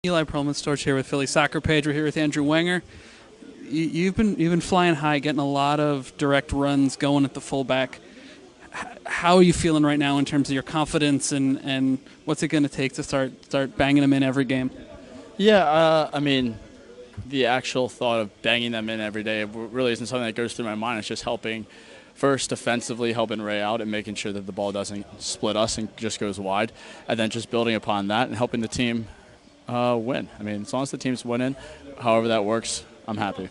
Eli Perlman-Storch here with Philly Soccer Page. We're here with Andrew Wenger. You've been flying high, getting a lot of direct runs going at the fullback. How are you feeling right now in terms of your confidence and what's it going to take to start banging them in every game? Yeah, I mean, the actual thought of banging them in every day really isn't something that goes through my mind. It's just helping, first defensively, helping Ray out and making sure that the ball doesn't split us and just goes wide, and then just building upon that and helping the team win. I mean, as long as the team's winning, however that works, I'm happy.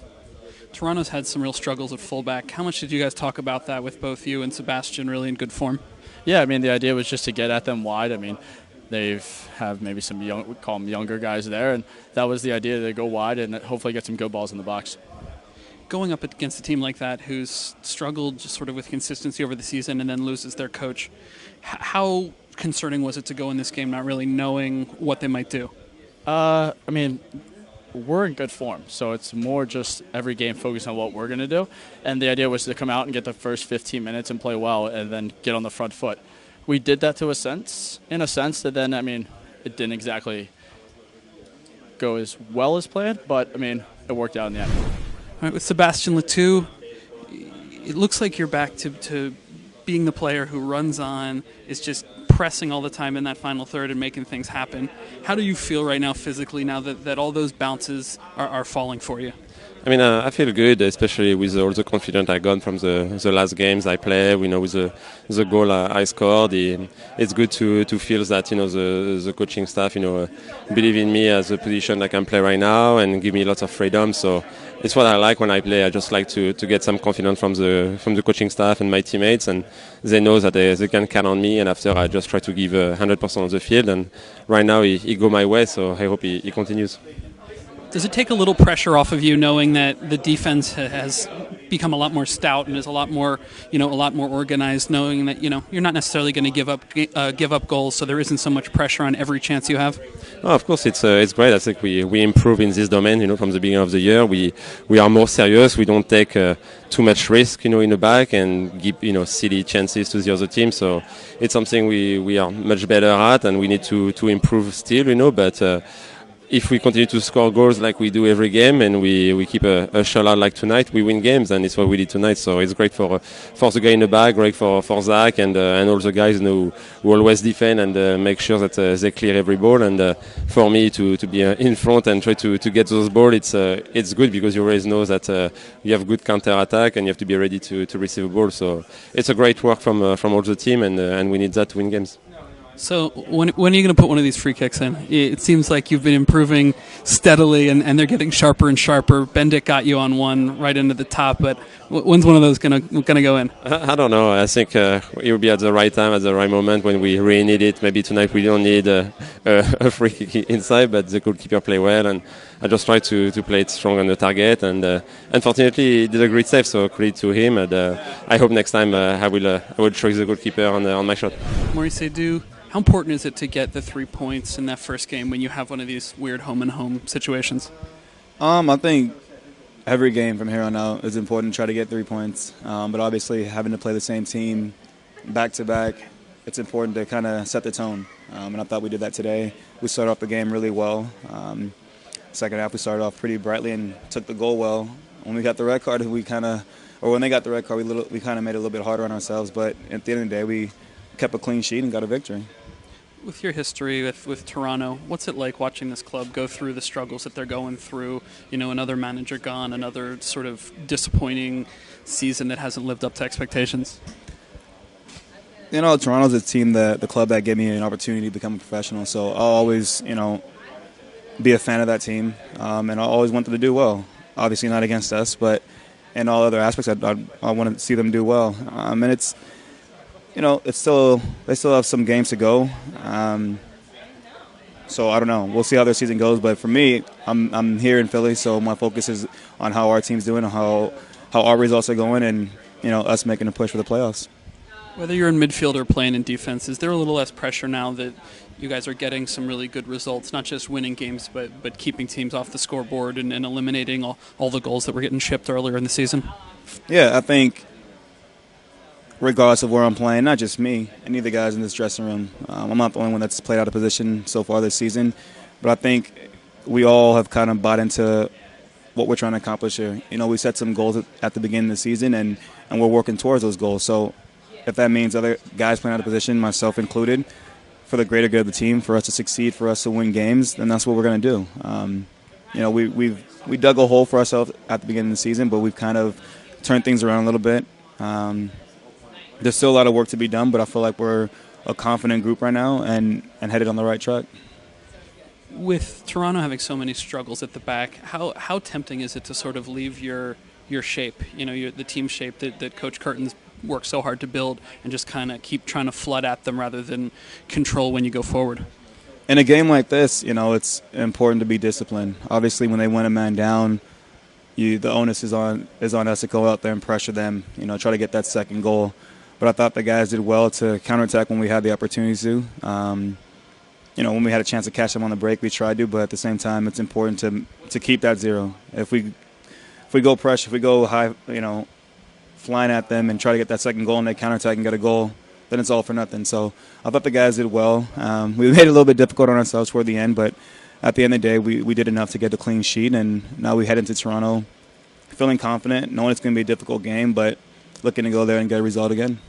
Toronto's had some real struggles at fullback. How much did you guys talk about that with both you and Sebastien really in good form? Yeah, I mean, the idea was just to get at them wide. I mean, they have maybe some young, we call them younger guys there, and that was the idea, to go wide and hopefully get some good balls in the box. Going up against a team like that who's struggled just sort of with consistency over the season and then loses their coach, how concerning was it to go in this game not really knowing what they might do? I mean, we're in good form, so it's more just every game focus on what we're going to do. And the idea was to come out and get the first 15 minutes and play well and then get on the front foot. We did that in a sense that then, I mean, it didn't exactly go as well as planned, but, I mean, it worked out in the end. All right, with Sebastien Toux, it looks like you're back to being the player who runs on, is just pressing all the time in that final third and making things happen. How do you feel right now physically now that all those bounces are falling for you? I mean, I feel good, especially with all the confidence I got from the last games I played. With the goal I scored, it's good to feel that the coaching staff believe in me as a position I can play right now and give me lots of freedom. So it's what I like when I play. I just like to get some confidence from the coaching staff and my teammates, and they know that they can count on me. And after, I just try to give 100% of the field. And right now, he go my way, so I hope he continues. Does it take a little pressure off of you knowing that the defense has become a lot more stout and is a lot more organized, knowing that you're not necessarily going to give up goals, so there isn't so much pressure on every chance you have? Oh, of course, it's great. I think we improve in this domain. From the beginning of the year, we are more serious. We don't take too much risk, in the back and give silly chances to the other team. So it's something we are much better at, and we need to improve still. But if we continue to score goals like we do every game and we keep a shutout like tonight, we win games, and it's what we did tonight. So it's great for the guy in the back, great for Zach and all the guys who always defend and make sure that they clear every ball. And for me to be in front and try to get those balls, it's good because you always know that you have good counter attack and you have to be ready to receive a ball. So it's a great work from all the team, and we need that to win games. So when are you going to put one of these free kicks in? It seems like you've been improving steadily, and they're getting sharper and sharper. Bendik got you on one right into the top, but when's one of those going to go in? I don't know. I think it will be at the right time, at the right moment when we really need it. Maybe tonight we don't need a free kick inside, but the goalkeeper play well, and I just try to play it strong on the target. And unfortunately, he did a great save, so credit to him. And I hope next time I will trick the goalkeeper on my shot. Maurice, how important is it to get the 3 points in that first game when you have one of these weird home-and-home situations? I think every game from here on out is important to try to get 3 points. But obviously, having to play the same team back-to-back, it's important to kind of set the tone. And I thought we did that today. We started off the game really well. Second half, we started off pretty brightly and took the goal well. When we got the red card, when they got the red card, we kind of made it a little bit harder on ourselves. But at the end of the day, we kept a clean sheet and got a victory. With your history with Toronto, what's it like watching this club go through the struggles that they're going through? Another manager gone, another sort of disappointing season that hasn't lived up to expectations. Toronto's a team the club that gave me an opportunity to become a professional. So I'll always, be a fan of that team, and I always want them to do well. Obviously not against us, but in all other aspects, I want to see them do well. And it's. They still have some games to go, so I don't know. We'll see how their season goes. But for me, I'm here in Philly, so my focus is on how our team's doing, and how our results are going, and us making a push for the playoffs. Whether you're in midfield or playing in defense, is there a little less pressure now that you guys are getting some really good results, not just winning games, but keeping teams off the scoreboard and eliminating all the goals that were getting shipped earlier in the season? Yeah, I think regardless of where I'm playing, not just me, any of the guys in this dressing room. I'm not the only one that's played out of position so far this season, but I think we all have kind of bought into what we're trying to accomplish here. You know, we set some goals at the beginning of the season, and we're working towards those goals. So if that means other guys playing out of position, myself included, for the greater good of the team, for us to succeed, for us to win games, then that's what we're going to do. You know, we dug a hole for ourselves at the beginning of the season, but we've kind of turned things around a little bit. There's still a lot of work to be done, but I feel like we're a confident group right now and headed on the right track. With Toronto having so many struggles at the back, how tempting is it to sort of leave your shape, you know, the team shape that Coach Curtin's worked so hard to build, and just kind of keep trying to flood at them rather than control when you go forward? In a game like this, you know, it's important to be disciplined. Obviously, when they win a man down, the onus is on us to go out there and pressure them, you know, try to get that second goal. But I thought the guys did well to counterattack when we had the opportunity to. You know, when we had a chance to catch them on the break, we tried to, but at the same time, it's important to keep that zero. If we go pressure, if we go high, you know, flying at them and try to get that second goal and they counterattack and get a goal, then it's all for nothing. So I thought the guys did well. We made it a little bit difficult on ourselves toward the end, but at the end of the day, we did enough to get the clean sheet, and now we head into Toronto feeling confident, knowing it's going to be a difficult game, but looking to go there and get a result again.